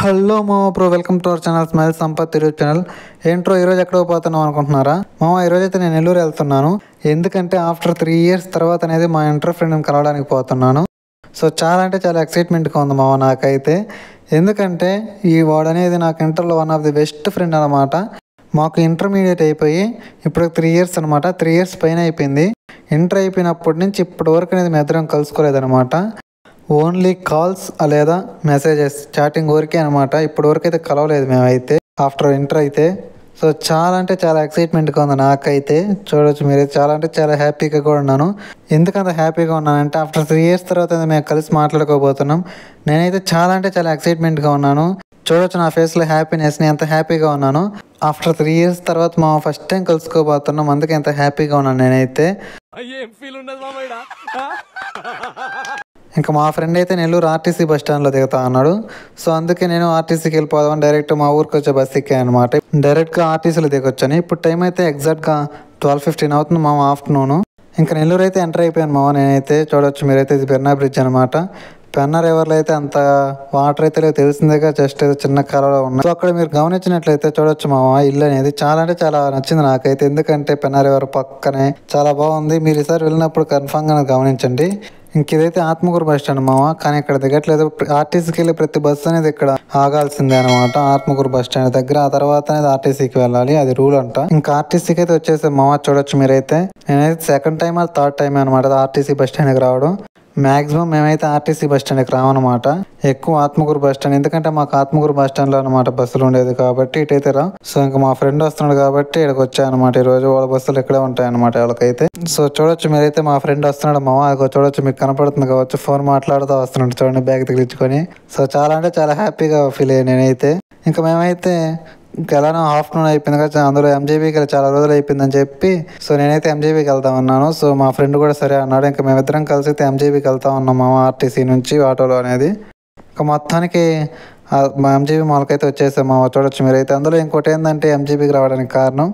Hello మామ bro, welcome to our channel smile Sampath YouTube channel. ఏంట్రో ఈరోజు ఎక్కడో పోతున్నాం అనుకుంటున్నారా? మామ ఈరోజు అయితే నేను నెల్లూరు వెళ్తున్నాను. ఎందుకంటే ఆఫ్టర్ 3 years తర్వాత అనేది మా ఇంటర్ ఫ్రెండ్ని కలవడానికి పోతున్నాను. సో చాలా అంటే చాలా ఎక్సైట్మెంట్గా ఉంది మామ నాకైతే. ఎందుకంటే ఈ వాడు అనేది నాకు ఇంటర్లో one of the best friend అనమాట. మాకు ఇంటర్మీడియట్ అయిపోయి ఇప్పుడు 3 years అనమాట. 3 years పైన అయిపోయింది. ఇంటర్ అయిపోయినప్పటి నుంచి ఇప్పటి వరకు అనేది మేము ఇద్దరం కలుసుకోలేదనమాట. ఓన్లీ కాల్స్ లేదా మెసేజెస్ చాటింగ్ వరకే అనమాట. ఇప్పటి వరకు అయితే కలవలేదు మేమైతే ఆఫ్టర్ ఇంటర్ అయితే. సో చాలా అంటే చాలా ఎక్సైట్మెంట్గా ఉంది నాకైతే. చూడవచ్చు మీరైతే చాలా అంటే చాలా హ్యాపీగా కూడా ఉన్నాను. ఎందుకంత హ్యాపీగా ఉన్నానంటే ఆఫ్టర్ 3 years తర్వాత మేము కలిసి మాట్లాడుకోబోతున్నాం. నేనైతే చాలా అంటే చాలా ఎక్సైట్మెంట్గా ఉన్నాను. చూడవచ్చు నా ఫేస్లో హ్యాపీనెస్ని, ఎంత హ్యాపీగా ఉన్నాను. ఆఫ్టర్ 3 years తర్వాత మా ఫస్ట్ టైం కలుసుకోబోతున్నాం, అందుకే ఎంత హ్యాపీగా ఉన్నాను నేనైతే. ఇంకా మా ఫ్రెండ్ అయితే నెల్లూరు ఆర్టీసీ బస్ స్టాండ్లో దిగుతా అన్నాడు. సో అందుకే నేను ఆర్టీసీకి వెళ్ళిపోదామని డైరెక్ట్ మా ఊరికి వచ్చే బస్ ఎక్కాను అనమాట. డైరెక్ట్గా ఆర్టీసీలో దిగొచ్చాను. ఇప్పుడు టైం అయితే ఎగ్జాక్ట్గా 12:15 అవుతుంది మా ఆఫ్టర్నూన్. ఇంకా నెల్లూరు అయితే ఎంటర్ అయిపోయాను మామ నేనైతే. చూడవచ్చు మీరైతే ఇది పెన్నా బ్రిడ్జ్ అనమాట. పెన్నా రివర్లో అయితే అంత వాటర్ అయితే లేదు, తెలిసిందేగా, జస్ట్ ఏదో చిన్న కాలంలో ఉన్నాయి. సో అక్కడ మీరు గమనించినట్లయితే చూడొచ్చు మామ ఇల్లు అనేది చాలా అంటే చాలా నచ్చింది నాకైతే. ఎందుకంటే పెన్నా రివర్ పక్కనే చాలా బాగుంది. మీరు ఈసారి వెళ్ళినప్పుడు కన్ఫామ్గా గమనించండి. ఇంక ఇదైతే ఆత్మకూరు బస్ స్టాండ్ మామ, కానీ ఇక్కడ దిగట్లేదు. ఆర్టీసీకి వెళ్ళి ప్రతి బస్సు అనేది ఇక్కడ ఆగాల్సిందే అనమాట ఆత్మకూరు బస్ స్టాండ్ దగ్గర. ఆ తర్వాత అనేది ఆర్టీసీకి వెళ్ళాలి, అది రూల్ అంట. ఇంకా ఆర్టీసీకి అయితే వచ్చేసే మామ. చూడొచ్చు మీరైతే నేనైతే సెకండ్ టైం అది థర్డ్ టైం అనమాట ఆర్టీసీ బస్ స్టాండ్కి రావడం. మ్యాక్సిమం మేమైతే ఆర్టీసీ బస్ స్టాండ్కి రావన్నమాట, ఎక్కువ ఆత్మకూరు బస్ స్టాండ్. ఎందుకంటే మాకు ఆత్మకూరు బస్ స్టాండ్లో అనమాట బస్సులు ఉండేది కాబట్టి ఇటైతే రా. సో ఇంకా మా ఫ్రెండ్ వస్తున్నాడు కాబట్టి ఇక్కడికి వచ్చాయన్నమాట. ఈరోజు వాళ్ళ బస్సులు ఇక్కడే ఉంటాయి అనమాట వాళ్ళకైతే. సో చూడొచ్చు మీరైతే మా ఫ్రెండ్ వస్తున్నాడు మామ. అదిగో చూడొచ్చు, మీకు కనపడుతుంది కావచ్చు, ఫోన్ మాట్లాడుతూ వస్తున్నాడు చూడండి, బ్యాగ్ తగిలించుకొని. సో చాలా అంటే చాలా హ్యాపీగా ఫీల్ అయ్యాను నేనైతే. ఇంకా మేమైతే ఇంకా ఎలానో ఆఫ్టర్నూన్ అయిపోయింది కదా, అందులో ఎంజేబీకి చాలా రోజులు అయిపోయిందని చెప్పి సో నేనైతే ఎంజేబీకి వెళ్తా ఉన్నాను. సో మా ఫ్రెండ్ కూడా సరే అన్నాడు. ఇంకా మేమిద్దరం కలిసి అయితే ఎంజేబీకి వెళ్తా ఉన్నాం మా ఆర్టీసీ నుంచి ఆటోలో అనేది. ఇంకా మొత్తానికి మా ఎంజేబీ మాల్కైతే వచ్చేసాం మా. చూడొచ్చు మీరైతే. అందులో ఇంకోటి ఏంటంటే ఎంజేబీకి రావడానికి కారణం,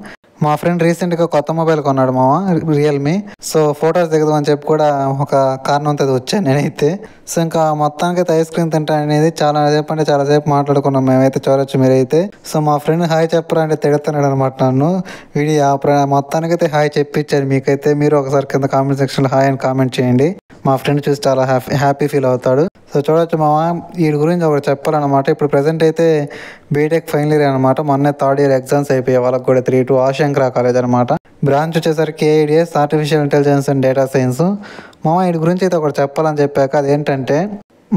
మా ఫ్రెండ్ రీసెంట్గా కొత్త మొబైల్ కొన్నాడు మామ, రియల్మీ. సో ఫొటోస్ దిగదామని చెప్పి కూడా ఒక కారణంతో వచ్చాను నేనైతే. సో ఇంకా మొత్తానికైతే ఐస్ క్రీమ్ తింటా అనేది చాలా సేపు అంటే చాలా సేపు మాట్లాడుకున్నాం మేమైతే. చూడొచ్చు మీరైతే. సో మా ఫ్రెండ్ హాయ్ చెప్పరా అంటే తిడుతున్నాడు అనమాట నన్ను. వీడియో మొత్తానికైతే హాయ్ చెప్పించారు మీకైతే. మీరు ఒకసారి కింద కామెంట్ సెక్షన్లో హాయ్ అని కామెంట్ చేయండి. మా ఫ్రెండ్ చూసి చాలా హ్యాపీ ఫీల్ అవుతాడు. సో చూడొచ్చు మామ, వీడి గురించి ఒకటి చెప్పాలన్నమాట. ఇప్పుడు ప్రజెంట్ అయితే బీటెక్ ఫైనల్ ఇయర్ అనమాట. మొన్నే 3rd year ఎగ్జామ్స్ అయిపోయాయి వాళ్ళకి కూడా. 3-2 ఆశంకర కాలేజ్ అనమాట. బ్రాంచ్ వచ్చేసరికి AIDS, artificial intelligence and data science. మామ వీడి గురించి అయితే ఒకటి చెప్పాలని చెప్పాక అదేంటంటే,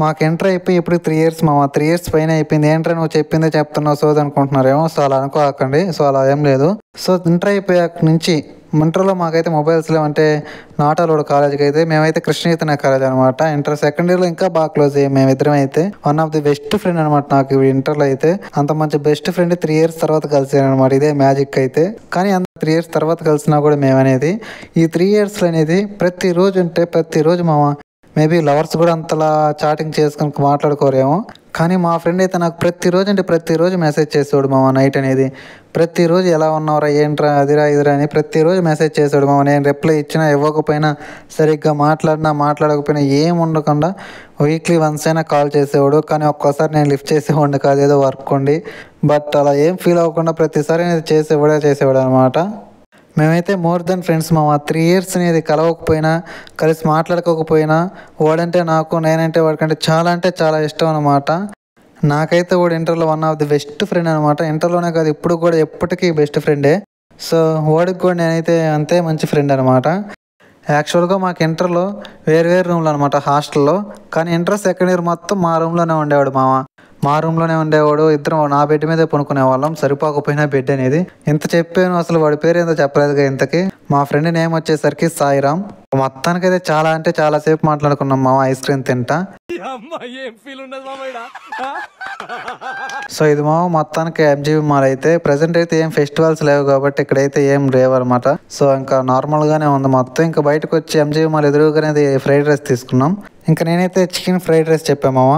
మాకు ఎంటర్ అయిపోయి ఇప్పుడు 3 years మామ. 3 years పైన అయిపోయింది. ఏంట్రా నువ్వు చెప్పిందే చెప్తున్నావు సోది అనుకుంటున్నారేమో. సో అలా అనుకోకండి. సో అలా ఏం లేదు. సో ఇంటర్ అయిపోయాక నుంచి ఇంటర్లో మాకైతే మొబైల్స్ లేవంటే నాటాలోడు కాలేజ్కి అయితే మేమైతే కృష్ణ కాలేజ్ అనమాట. ఇంటర్ సెకండ్ ఇయర్లో ఇంకా బాగా క్లోజ్ అయ్యాం మేమిద్దరం అయితే. One of the best friend అనమాట నాకు ఇంటర్లో అయితే. అంత మంచి బెస్ట్ ఫ్రెండ్ 3 years తర్వాత కలిసాను అనమాట. ఇదే మ్యాజిక్ అయితే. కానీ 3 years తర్వాత కలిసినా కూడా మేమనేది ఈ 3 years అనేది ప్రతిరోజు ఉంటే ప్రతిరోజు మామ, మేబీ లవర్స్ కూడా అంతలా చాటింగ్ చేసుకుని మాట్లాడుకోరేమో, కానీ మా ఫ్రెండ్ అయితే నాకు ప్రతిరోజు అంటే ప్రతిరోజు మెసేజ్ చేసేవాడు మామ. నైట్ అనేది ప్రతిరోజు ఎలా ఉన్నావురా, ఏంట్రా, అదిరా ఇదిరా అని ప్రతిరోజు మెసేజ్ చేసాడు మామ. నేను రిప్లై ఇచ్చినా ఇవ్వకపోయినా, సరిగ్గా మాట్లాడకపోయినా ఏం ఉండకుండా వీక్లీ వన్స్ అయినా కాల్ చేసేవాడు. కానీ ఒక్కోసారి నేను లిఫ్ట్ చేసేవాడిని కాదు, ఏదో వర్క్ ఉండి. బట్ అలా ఏం ఫీల్ అవ్వకుండా ప్రతిసారి అనేది చేసేవాడు అనమాట. మేమైతే మోర్ దెన్ ఫ్రెండ్స్ మామ. 3 years అనేది కలవకపోయినా, కలిసి మాట్లాడుకోకపోయినా, వాడంటే నాకు, నేనంటే వాడికంటే చాలా అంటే చాలా ఇష్టం అనమాట. నాకైతే వాడు ఇంటర్లో one of the best friend అనమాట. ఇంటర్లోనే కాదు, ఇప్పుడు కూడా ఎప్పటికీ బెస్ట్ ఫ్రెండే. సో వాడికి కూడా నేనైతే అంతే మంచి ఫ్రెండ్ అనమాట. యాక్చువల్గా మాకు ఇంటర్లో వేరు రూమ్లు అనమాట హాస్టల్లో. కానీ ఇంటర్ సెకండ్ ఇయర్ మొత్తం మా రూమ్లోనే ఉండేవాడు మామ. మా రూమ్లోనే ఉండేవాడు. ఇద్దరం నా బెడ్ మీదే పనుకునే వాళ్ళం, సరిపోకపోయినా బెడ్ అనేది. ఇంత చెప్పాను, అసలు వాడి పేరు ఏందో చెప్పలేదుగా ఇంతకి. మా ఫ్రెండ్ నేమ్ వచ్చేసరికి సాయిరామ్. మొత్తానికైతే చాలా అంటే చాలా సేపు మాట్లాడుకున్నాం మామ ఐస్ క్రీమ్ తింటా. సో ఇది మామ మొత్తానికి ఎంజీబీ మాల్ అయితే. ప్రజెంట్ అయితే ఏం ఫెస్టివల్స్ లేవు కాబట్టి ఇక్కడైతే ఏం లేవు అనమాట. సో ఇంకా నార్మల్గానే ఉంది మొత్తం. ఇంకా బయటకు వచ్చి ఎంజీబీ మాల్ ఎదురుగానే ఫ్రైడ్ రైస్ తీసుకున్నాం. ఇంకా నేనైతే చికెన్ ఫ్రైడ్ రైస్ చెప్పామామ.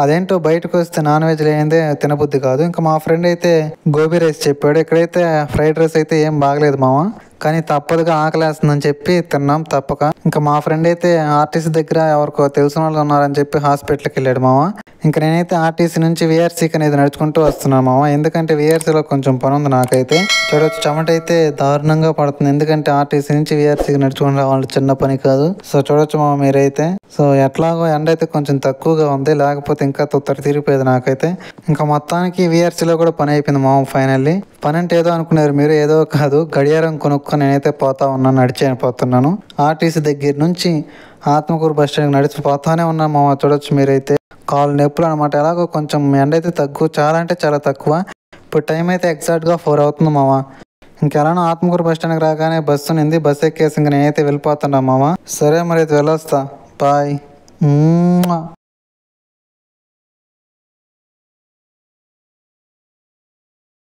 అదేంటో బయటకు వస్తే నాన్ వెజ్ లేనిదే తినబుద్ధి కాదు. ఇంకా మా ఫ్రెండ్ అయితే గోబీ రైస్ చెప్పాడు. ఇక్కడైతే ఫ్రైడ్ రైస్ అయితే ఏం బాగలేదు మామ. కానీ తప్పదుగా ఆకలేస్తుందని చెప్పి తిన్నాం తప్పక. ఇంకా మా ఫ్రెండ్ అయితే ఆర్టీసీ దగ్గర ఎవరికో తెలిసిన వాళ్ళు ఉన్నారని చెప్పి హాస్పిటల్కి వెళ్ళాడు మామ. ఇంకా నేనైతే ఆర్టీసీ నుంచి వీఆర్సీకి అనేది నడుచుకుంటూ వస్తున్నాను మామ. ఎందుకంటే వీఆర్సీలో కొంచెం పని ఉంది నాకైతే. చూడొచ్చు చెమట అయితే దారుణంగా పడుతుంది, ఎందుకంటే ఆర్టీసీ నుంచి వీఆర్సీకి నడుచుకుని రావాలి చిన్న పని కాదు. సో చూడొచ్చు మామ మీరైతే. సో ఎట్లాగో ఎండ అయితే కొంచెం తక్కువగా ఉంది, లేకపోతే ఇంకా తొత్తర తిరిగిపోయేది నాకైతే. ఇంకా మొత్తానికి వీఆర్సీలో కూడా పని అయిపోయింది మామ ఫైనల్లీ. పని అంటే ఏదో అనుకున్నారు మీరు, ఏదో కాదు, గడియారం కొనుక్కొని నేనైతే పోతా ఉన్నాను, నడిచి పోతున్నాను. ఆర్టీసీ దగ్గర నుంచి ఆత్మకూరు బస్ స్టాండ్కి నడిచిపోతానే ఉన్నాను మామ. చూడొచ్చు మీరైతే. కాళ్ళు నొప్పులు అనమాట. ఎలాగో కొంచెం ఎండ అయితే తక్కువ, చాలా అంటే చాలా తక్కువ. ఇప్పుడు టైం అయితే ఎగ్జాక్ట్గా 4 అవుతుంది మామ. ఇంకెలానో ఆత్మకూరు బస్ స్టాండ్కి రాగానే బస్సు ఉంది, బస్సు ఎక్కేసి ఇంక నేనైతే వెళ్ళిపోతున్నా మామ. సరే మరి అయితే వెళ్ళొస్తా, బాయ్.